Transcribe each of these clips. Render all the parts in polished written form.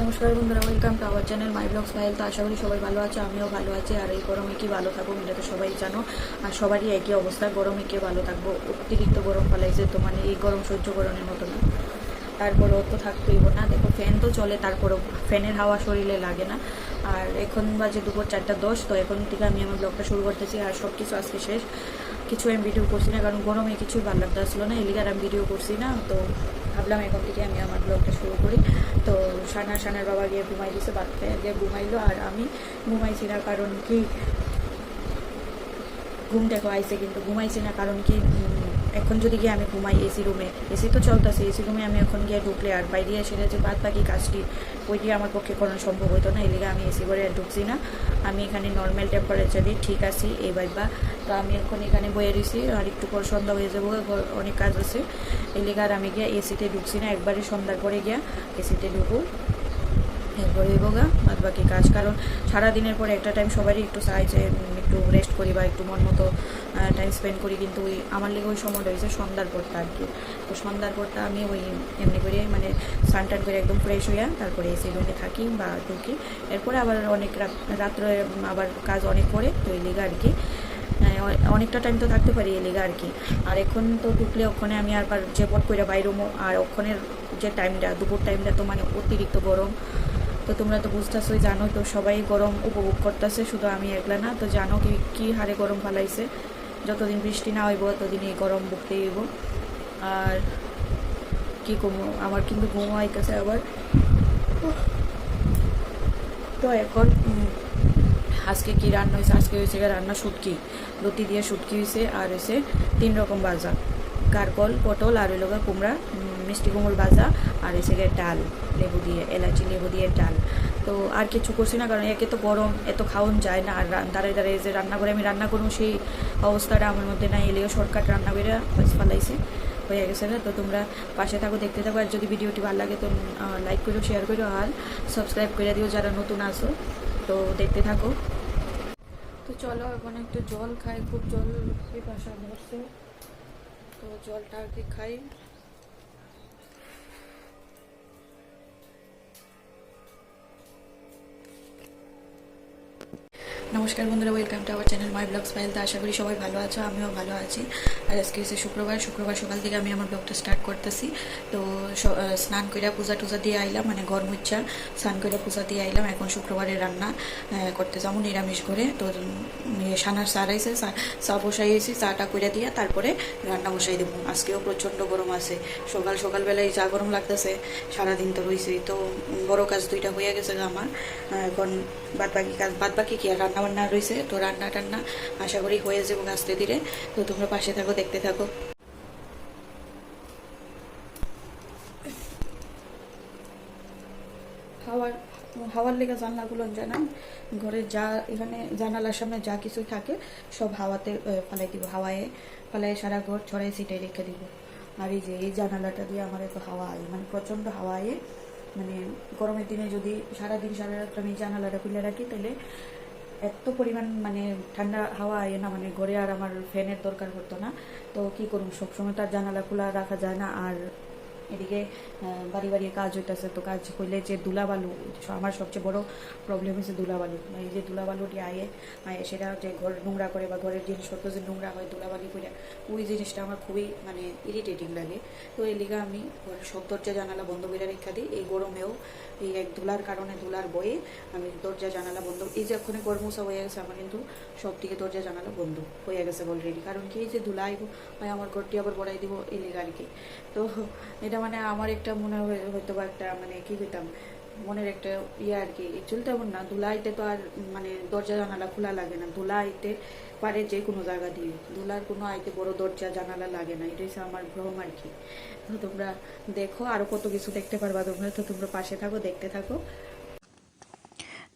নমস্কার বন্ধুরা, welcome to our channel my blogs file. তো আশা করি সবাই ভালো আছে, আমিও ভালো আছি। আর এই গরমে কি ভালো থাকবো এটা তো সবাই জানো, আর সবারই একই অবস্থা। গরমে কে ভালো থাকবো, অতিরিক্ত গরম ফেলাইছে। তো মানে এই গরম সহ্য করানোর মতো না, তারপরেও তো থাকতেই না। দেখো ফ্যান তো চলে, তারপরেও ফ্যানের হাওয়া শরীরে লাগে না। আর এখন বাজে দুপুর 4:10। তো এখন থেকে আমি আমার ব্লগটা শুরু করতেছি। আর সব কিছু আজকে শেষ, কিছু আমি ভিডিও করছি না, কারণ গরমে কিছুই ভালো লাগতে আসলো না, এলিগার আমি ভিডিও করছি না। তো ভাবলাম এখন থেকে আমি আমার ব্লগটা শুরু করি। তো সানার বাবা গিয়ে ঘুমাই দিছে, বাচ্চা গিয়ে ঘুমাইলো, আর আমি ঘুমাইছি না। কারণ কি, ঘুম দেখো আইসে, কিন্তু ঘুমাইছি না কারণ কি, এখন যদি গিয়ে আমি ঘুমাই এসি রুমে, এসি তো চলতেছে, এসি রুমে আমি এখন গিয়ে ঢুকলে আর বাইরে সেটা যে বাদ বাকি কাজটি ওইটি আমার পক্ষে করা সম্ভব হতো না। এলিগে আমি এসি করে ঢুকছি না, আমি এখানে নর্মাল টেম্পারেচারে ঠিক আছি এই বাইবা। তো আমি এখন এখানে বয়ে রয়েছি, আর একটু পর সন্ধ্যা হয়ে যাবো, অনেক কাজ আছে। এলিগে আর আমি গিয়ে এসিতে ঢুকছি না, একবারে সন্ধ্যার পরে গিয়া এসিতে ঢুকবো, এরপরে গা বাদ বাকি কাজ। কারণ সারাদিনের পরে একটা টাইম সবারই একটু চাই যে একটু রেস্ট করি বা একটু মন মতো টাইম স্পেন্ড করি, কিন্তু ওই আমার লেগে ওই সময়টা হয়েছে সন্ধ্যার পরটা আর কি। তো সন্ধ্যার পরটা আমি ওই এমনি করে মানে স্নান টান করে একদম ফ্রেশ হইয়া তারপরে এসি রুমে থাকি বা ঢুকি। এরপরে আবার অনেক রাত্রে আবার কাজ অনেক পরে, তো এই লেগে আর কি অনেকটা টাইম তো থাকতে পারি এই লেগে আর কি। আর এখন তো ঢুকলে ওখানে আমি আর যে পট করে বাইরমো, আর ওখানের যে টাইমটা দুপুর টাইমটা তো মানে অতিরিক্ত গরম। তো তোমরা তো বুঝতেছোই, জানো তো সবাই গরম উপভোগ করতেছে, শুধু আমি একলা না। তো জানো কি হারে গরম ফালাইছে, যতদিন বৃষ্টি না হইব ততদিন এই গরম বুকতেই হইব। আর কি কমো, আমার কিন্তু ঘুম আইতেছে আবার। তো এখন আজকে কি রান্না হয়েছে, আজকে হয়েছে রান্না শুটকি, লতি দিয়ে শুটকি হয়েছে, আর হয়েছে 3 রকম ভাজা, কারকল, পটল, আর হইল কুমড়া, মিষ্টি কুমড় ভাজা, আর এসে ডাল, লেবু দিয়ে, এলাচি লেবু দিয়ে ডাল। তো আর কিছু করছি না, কারণ একে তো গরম, এত খাওয়ান যায় না। আর দাঁড়ায় দাঁড়ায় যে রান্না করে আমি রান্না করবো সেই অবস্থাটা আমার মধ্যে নাই। এলেও শর্টকাট রান্না করে ফালাইছে, হয়ে গেছে না। তো তোমরা পাশে থাকো, দেখতে থাকো। আর যদি ভিডিওটি ভালো লাগে তো লাইক করো, শেয়ার করো, আর সাবস্ক্রাইব করে দিও যারা নতুন আসো। তো দেখতে থাকো। তো চলো এখন একটু জল খাই, খুব জল পিপাসা ধরছে, তো জলটা আর কি খাই। নমস্কার বন্ধুরা, welcome to our channel my blogs file. তো আশা করি সবাই ভালো আছো, আমিও ভালো আছি। আর আজকে হচ্ছে শুক্রবার সকাল থেকে আমি আমার ব্লগটা স্টার্ট করতেছি। তো স্নান করে পূজা টুজা দিয়ে আইলাম, মানে ঘর মুচ্ছা স্নান করে পূজা দিয়ে আইলাম। এখন শুক্রবারের রান্না করতে যাবো নিরামিষ করে। তো সানার চা রাইছে, চা বসাইছি, চাটা করে দিয়ে তারপরে রান্না বসাই দেবো। আজকেও প্রচণ্ড গরম আছে, সকালবেলায় যা গরম লাগতেছে, সারাদিন তো রয়েছে। তো বড় কাজ 2টা হয়ে গেছে আমার। এখন বাদ বাকি কি আর রান্না বান্না রয়েছে। তো রান্না টান্না আশা করি হয়ে যাবো আস্তে ধীরে। তো তোমরা পাশে থাকো, দেখতে থাকো। হাওয়ার লেগে জানলাগুলো জানাই, ঘরের যা এখানে জানালার সামনে যা কিছু থাকে সব হাওয়াতে ফালাই দিব, হাওয়ায় ফালাই সারা ঘর ছড়াই ছিটাই রেখে দিব। আর এই যে এই জানালাটা দিয়ে আমার এত হাওয়া আয়, মানে প্রচণ্ড হাওয়া আয়ে, মানে গরমের দিনে যদি সারাদিন সারা রাত আমি জানালাটা খুলে রাখি তাহলে এত পরিমাণ মানে ঠান্ডা হাওয়া আয় না, মানে ঘরে আর আমার ফ্যানের দরকার পড়তো না। তো কী করুন, সবসময় তার জানালা খোলা রাখা যায় না। আর এদিকে বাড়ি কাজ হইতেছে, তো কাজ হইলে যে ধুলাবালু, আমার সবচেয়ে বড় প্রবলেম হচ্ছে ধুলাবালু। এই যে ধুলাবালুটি আয়ে সেটা যে ঘর নোংরা করে বা ঘরের জিনিসপত্র যে নোংরা হয় ধুলাবালি করে, ওই জিনিসটা আমার খুবই মানে ইরিটেটিং লাগে। তো এই লিগা আমি ঘরের সব দরজা জানালা বন্ধ করে রেখা দিই। এই গরমেও এই এক ধুলার কারণে, ধুলার বয়ে আমি দরজা জানালা বন্ধ। এই যে ওখানে গরমুসা হয়ে গেছে আমার, কিন্তু সব দিকে দরজা জানালা বন্ধ হয়ে গেছে অলরেডি। কারণ কি, এই যে ধুলা আইব আমার ঘরটি আবার বড়াই দিব এই লিগা আর কি। তো এটা মানে আমার একটা মনে হয়তো বা একটা মানে কি হইতাম মনের একটা আর কি। অ্যাকচুয়ালি তেমন না, ধুলাইতে তো আর মানে দরজা জানালা খোলা লাগে না, ধুলা আইতে পারে যে কোনো জায়গা দিয়ে, ধুলার কোনো আইতে বড় দরজা জানালা লাগে না, এটা হচ্ছে আমার ভ্রম আর কি। তো তোমরা দেখো, আরও কত কিছু দেখতে পারবা তোমরা। তো তোমরা পাশে থাকো, দেখতে থাকো।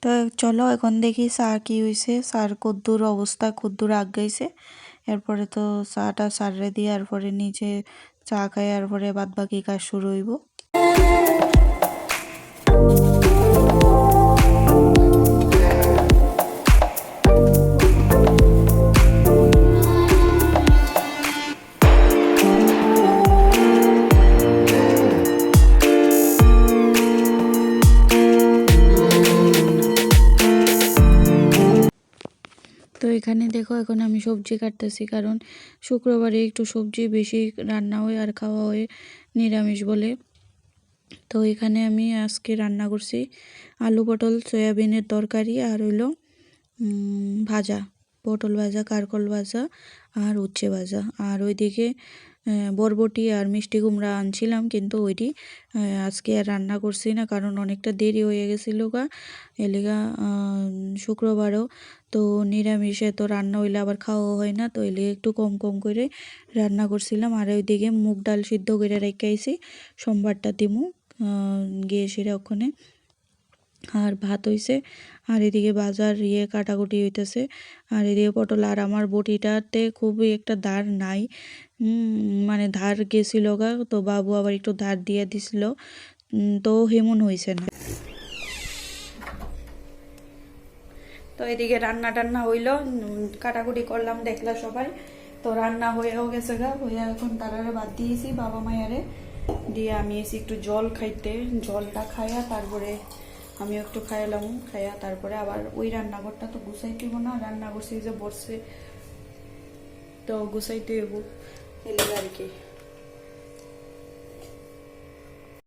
তো চলো এখন দেখি চা কি হয়েছে, চার কদ্দুর অবস্থা, কদ্দুর আগ গাইছে। এরপরে তো চাটা সাররে দিয়ে এরপরে নিচে চা খাই, এরপরে বাদ বাকি কাজ শুরু হইব। এখানে দেখো এখন আমি সবজি কাটতেছি, কারণ শুক্রবারে একটু সবজি বেশি রান্না হয় আর খাওয়া হয় নিরামিষ বলে। তো এখানে আমি আজকে রান্না করছি আলু পটল সয়াবিনের তরকারি, আর হইলো ভাজা, পটল ভাজা, কারকল ভাজা আর উচ্ছে ভাজা। আর ওইদিকে বরবটি আর মিষ্টি কুমড়া আনছিলাম, কিন্তু ওইটি আজকে আর রান্না করছি না, কারণ অনেকটা দেরি হয়ে গেছিলো গা এলিগা। শুক্রবারও তো নিরামিষে তো রান্না হইলে আবার খাওয়া হয় না, তো এলিগে একটু কম কম করে রান্না করছিলাম। আর ওইদিকে মুগ ডাল সিদ্ধ করে রেখে আইছি, সোমবারটা দিমু গিয়ে সেরা ওখানে। আর ভাত হইছে, আর এদিকে বাজার কাটাকুটি হইতেছে। আর এদিকে পটল, আর আমার বটিটাতে খুবই একটা ধার নাই, মানে ধার গেছিল গা, তো বাবু আবার একটু ধার দিয়ে দিছিল, তো হেমন হয়েছে না। তো এদিকে রান্না টান্না হইলো, কাটাকুটি করলাম দেখলা সবাই। তো রান্না হয়েও গেছে গা, হইয়া এখন তারারে বাদ দিয়েছি বাবা মায়ারে দিয়ে আমি এসে একটু জল খাইতে, জলটা খাইয়া তারপরে আমিও একটু খাইলাম, খাইয়া তারপরে আবার ওই রান্নাঘরটা তো গুছাইতে হইব না, রান্না করছি যে বসছে তো গুছাইতে হইব এলে আর কি।